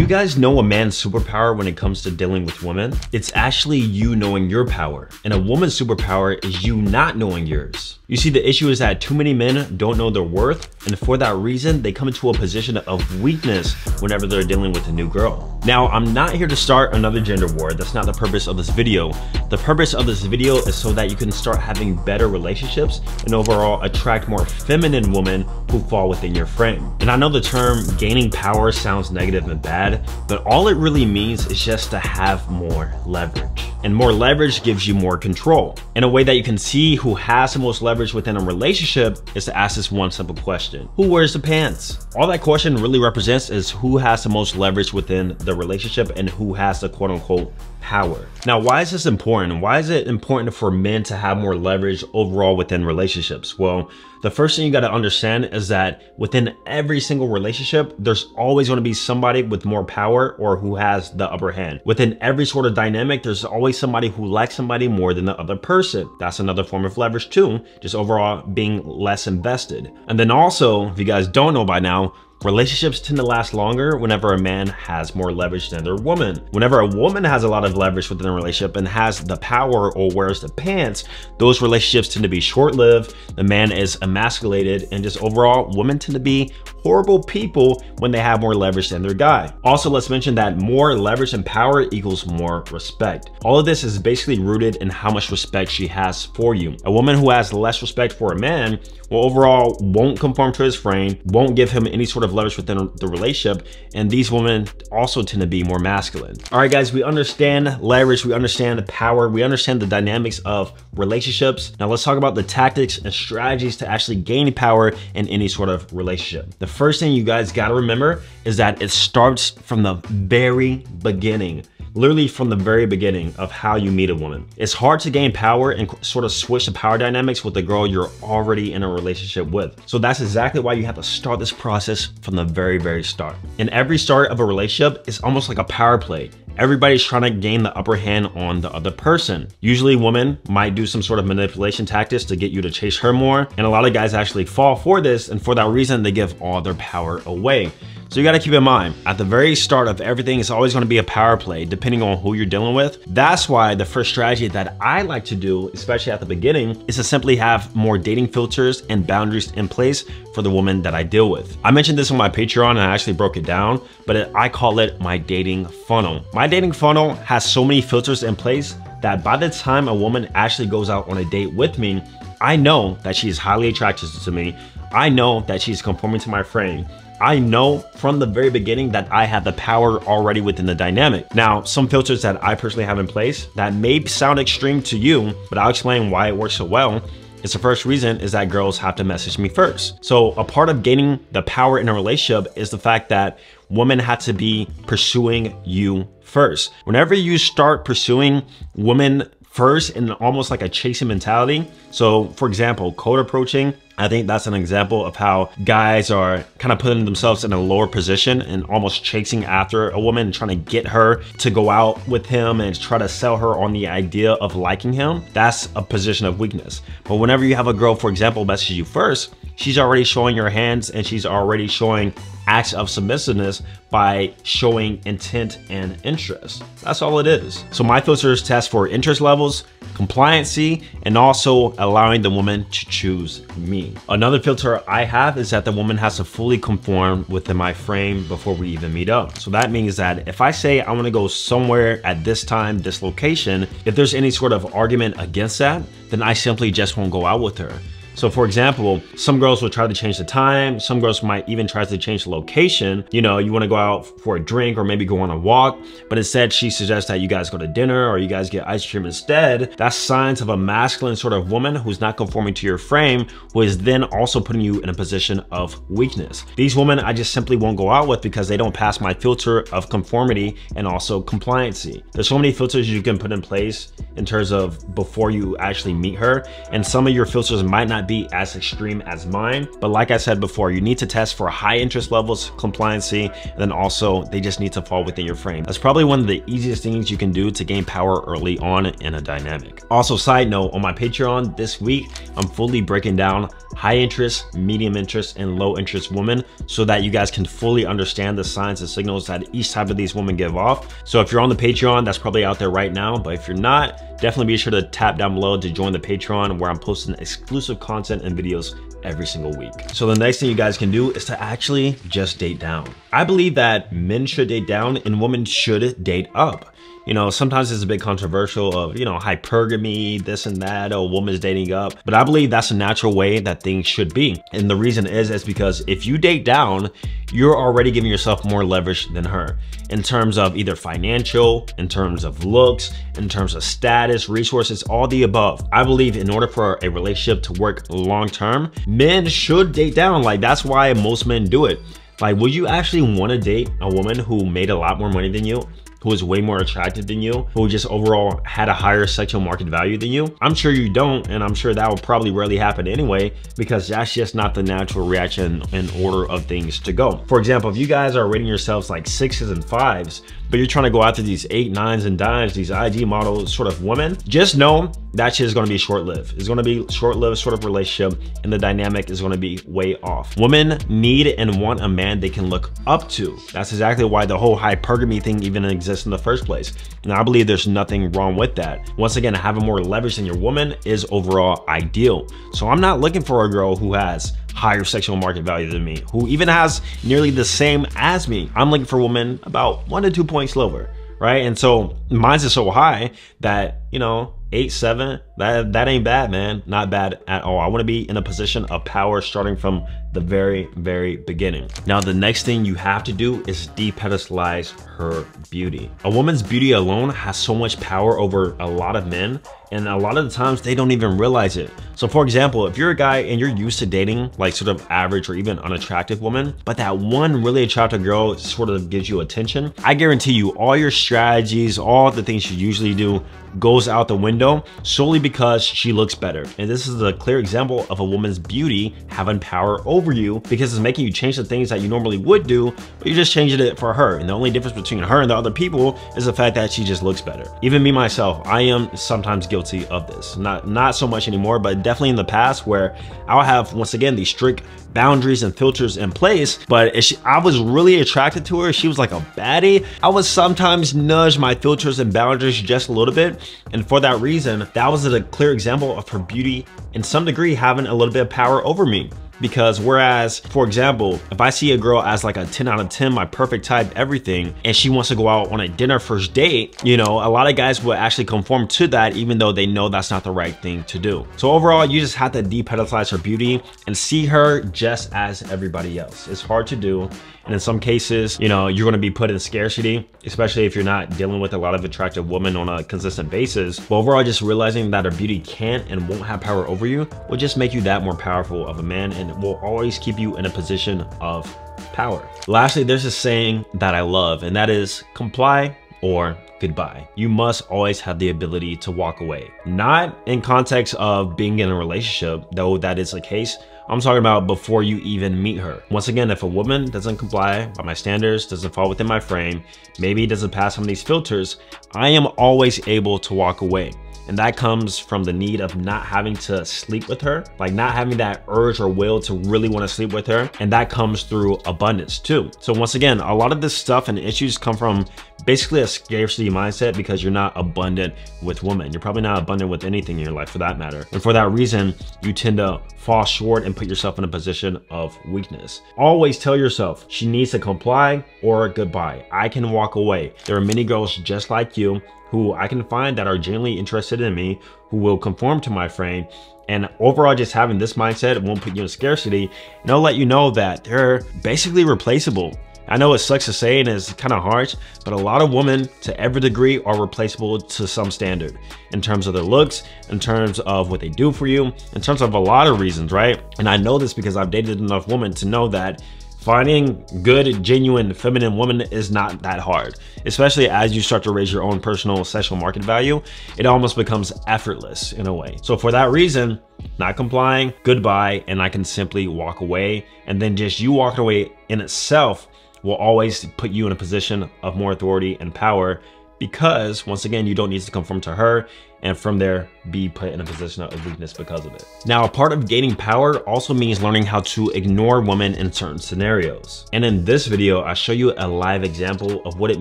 you guys know a man's superpower when it comes to dealing with women? It's actually you knowing your power, and a woman's superpower is you not knowing yours. You see, the issue is that too many men don't know their worth, and for that reason, they come into a position of weakness whenever they're dealing with a new girl. Now, I'm not here to start another gender war. That's not the purpose of this video. The purpose of this video is so that you can start having better relationships and overall attract more feminine women who fall within your frame. And I know the term gaining power sounds negative and bad, but all it really means is just to have more leverage. And more leverage gives you more control. And a way that you can see who has the most leverage within a relationship is to ask this one simple question: who wears the pants? All that question really represents is who has the most leverage within the relationship and who has the quote unquote power. Now, why is this important? Why is it important for men to have more leverage overall within relationships? Well, the first thing you got to understand is that within every single relationship, there's always going to be somebody with more power or who has the upper hand. Within every sort of dynamic, there's always somebody who likes somebody more than the other person. That's another form of leverage too, just overall being less invested. And then also, if you guys don't know by now, relationships tend to last longer whenever a man has more leverage than their woman. Whenever a woman has a lot of leverage within a relationship and has the power or wears the pants, those relationships tend to be short-lived. The man is emasculated, and just overall, women tend to be horrible people when they have more leverage than their guy. Also, let's mention that more leverage and power equals more respect. All of this is basically rooted in how much respect she has for you. A woman who has less respect for a man will overall won't conform to his frame, won't give him any sort of leverage within the relationship, and these women also tend to be more masculine. All right, guys, we understand leverage, we understand the power, we understand the dynamics of relationships. Now let's talk about the tactics and strategies to actually gain power in any sort of relationship. The first thing you guys got to remember is that it starts from the very beginning. Literally from the very beginning of how you meet a woman. It's hard to gain power and sort of switch the power dynamics with the girl you're already in a relationship with. So that's exactly why you have to start this process from the very start. In every start of a relationship, it's almost like a power play. Everybody's trying to gain the upper hand on the other person. Usually women might do some sort of manipulation tactics to get you to chase her more. And a lot of guys actually fall for this, and for that reason, they give all their power away. So you gotta keep in mind, at the very start of everything, it's always gonna be a power play, depending on who you're dealing with. That's why the first strategy that I like to do, especially at the beginning, is to simply have more dating filters and boundaries in place for the woman that I deal with. I mentioned this on my Patreon and I actually broke it down, but I call it my dating funnel. My dating funnel has so many filters in place that by the time a woman actually goes out on a date with me, I know that she is highly attracted to me. I know that she's conforming to my frame. I know from the very beginning that I have the power already within the dynamic. Now, some filters that I personally have in place that may sound extreme to you, but I'll explain why it works so well. It's the first reason is that girls have to message me first. So a part of gaining the power in a relationship is the fact that women have to be pursuing you first. Whenever you start pursuing women first in almost like a chasing mentality. So for example, cold approaching, I think that's an example of how guys are kind of putting themselves in a lower position and almost chasing after a woman and trying to get her to go out with him and try to sell her on the idea of liking him. That's a position of weakness. But whenever you have a girl, for example, message you first, she's already showing her hands and she's already showing acts of submissiveness by showing intent and interest. That's all it is. So my filters test for interest levels, compliancy, and also allowing the woman to choose me. Another filter I have is that the woman has to fully conform within my frame before we even meet up. So that means that if I say I want to go somewhere at this time, this location, if there's any sort of argument against that, then I simply just won't go out with her. So for example, some girls will try to change the time. Some girls might even try to change the location. You know, you want to go out for a drink or maybe go on a walk, but instead she suggests that you guys go to dinner or you guys get ice cream instead. That's signs of a masculine sort of woman who's not conforming to your frame, who is then also putting you in a position of weakness. These women I just simply won't go out with because they don't pass my filter of conformity and also compliancy. There's so many filters you can put in place in terms of before you actually meet her, and some of your filters might not not be as extreme as mine. But like I said before, you need to test for high interest levels, compliancy, and then also they just need to fall within your frame. That's probably one of the easiest things you can do to gain power early on in a dynamic. Also, side note, on my Patreon this week, I'm fully breaking down high interest, medium interest, and low interest women so that you guys can fully understand the signs and signals that each type of these women give off. So if you're on the Patreon, that's probably out there right now, but if you're not, definitely be sure to tap down below to join the Patreon, where I'm posting exclusive content and videos every single week. So the next thing you guys can do is to actually just date down. I believe that men should date down and women should date up. You know, sometimes it's a bit controversial of, you know, hypergamy, this and that, a woman's dating up. But I believe that's a natural way that things should be. And the reason is because if you date down, you're already giving yourself more leverage than her in terms of either financial, in terms of looks, in terms of status, resources, all the above. I believe in order for a relationship to work long term, men should date down. Like, that's why most men do it. Like, would you actually want to date a woman who made a lot more money than you, who is way more attractive than you, who just overall had a higher sexual market value than you? I'm sure you don't, and I'm sure that will probably rarely happen anyway, because that's just not the natural reaction and order of things to go. For example, if you guys are rating yourselves like 6s and 5s, but you're trying to go after these 8, 9s, and dimes, these IG model sort of women, just know that shit is gonna be short-lived. It's gonna be short-lived sort of relationship, and the dynamic is gonna be way off. Women need and want a man they can look up to. That's exactly why the whole hypergamy thing even exists in the first place. And I believe there's nothing wrong with that. Once again, having more leverage than your woman is overall ideal. So I'm not looking for a girl who has higher sexual market value than me, who even has nearly the same as me. I'm looking for a woman about 1 to 2 points lower, right? And so mine's is so high that, you know, 8, 7, that ain't bad, man. Not bad at all. I want to be in a position of power starting from the very beginning. Now, the next thing you have to do is depedestalize her beauty. A woman's beauty alone has so much power over a lot of men, and a lot of the times they don't even realize it. So for example, if you're a guy and you're used to dating like sort of average or even unattractive women, but that one really attractive girl sort of gives you attention, I guarantee you all your strategies, all the things you usually do goes out the window solely because she looks better. And this is a clear example of a woman's beauty having power over you, because it's making you change the things that you normally would do, but you're just changing it for her. And the only difference between her and the other people is the fact that she just looks better. Even me myself, I am sometimes guilty of this. Not so much anymore, but definitely in the past, where I'll have, once again, these strict boundaries and filters in place. But if I was really attracted to her, she was like a baddie, I would sometimes nudge my filters and boundaries just a little bit. And for that reason, that was a clear example of her beauty in some degree having a little bit of power over me. Because whereas, for example, if I see a girl as like a 10 out of 10, my perfect type, everything, and she wants to go out on a dinner first date, you know, a lot of guys will actually conform to that, even though they know that's not the right thing to do. So overall, you just have to depedestalize her beauty and see her just as everybody else. It's hard to do. And in some cases, you know, you're going to be put in scarcity, especially if you're not dealing with a lot of attractive women on a consistent basis. But overall, just realizing that her beauty can't and won't have power over you will just make you that more powerful of a man, and will always keep you in a position of power. Lastly, there's a saying that I love, and that is comply or goodbye. You must always have the ability to walk away. Not in context of being in a relationship, though that is the case. I'm talking about before you even meet her. Once again, if a woman doesn't comply by my standards, doesn't fall within my frame, maybe doesn't pass some of these filters, I am always able to walk away. And that comes from the need of not having to sleep with her, like not having that urge or will to really want to sleep with her. And that comes through abundance too. So once again, a lot of this stuff and issues come from basically a scarcity mindset, because you're not abundant with women. You're probably not abundant with anything in your life for that matter. And for that reason, you tend to fall short and put yourself in a position of weakness. Always tell yourself, she needs to comply or goodbye. I can walk away. There are many girls just like you who I can find that are genuinely interested in me, who will conform to my frame. And overall, just having this mindset won't put you in scarcity, and it'll let you know that they're basically replaceable. I know it sucks to say and it's kind of harsh, but a lot of women to every degree are replaceable to some standard in terms of their looks, in terms of what they do for you, in terms of a lot of reasons, right? And I know this because I've dated enough women to know that Finding good, genuine, feminine women is not that hard, especially as you start to raise your own personal sexual market value. It almost becomes effortless in a way. So for that reason, not complying, goodbye, and I can simply walk away. And then just you walking away in itself will always put you in a position of more authority and power, because once again, you don't need to conform to her and from there be put in a position of weakness because of it. Now, a part of gaining power also means learning how to ignore women in certain scenarios. And in this video, I show you a live example of what it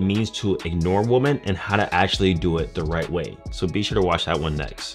means to ignore women and how to actually do it the right way. So be sure to watch that one next.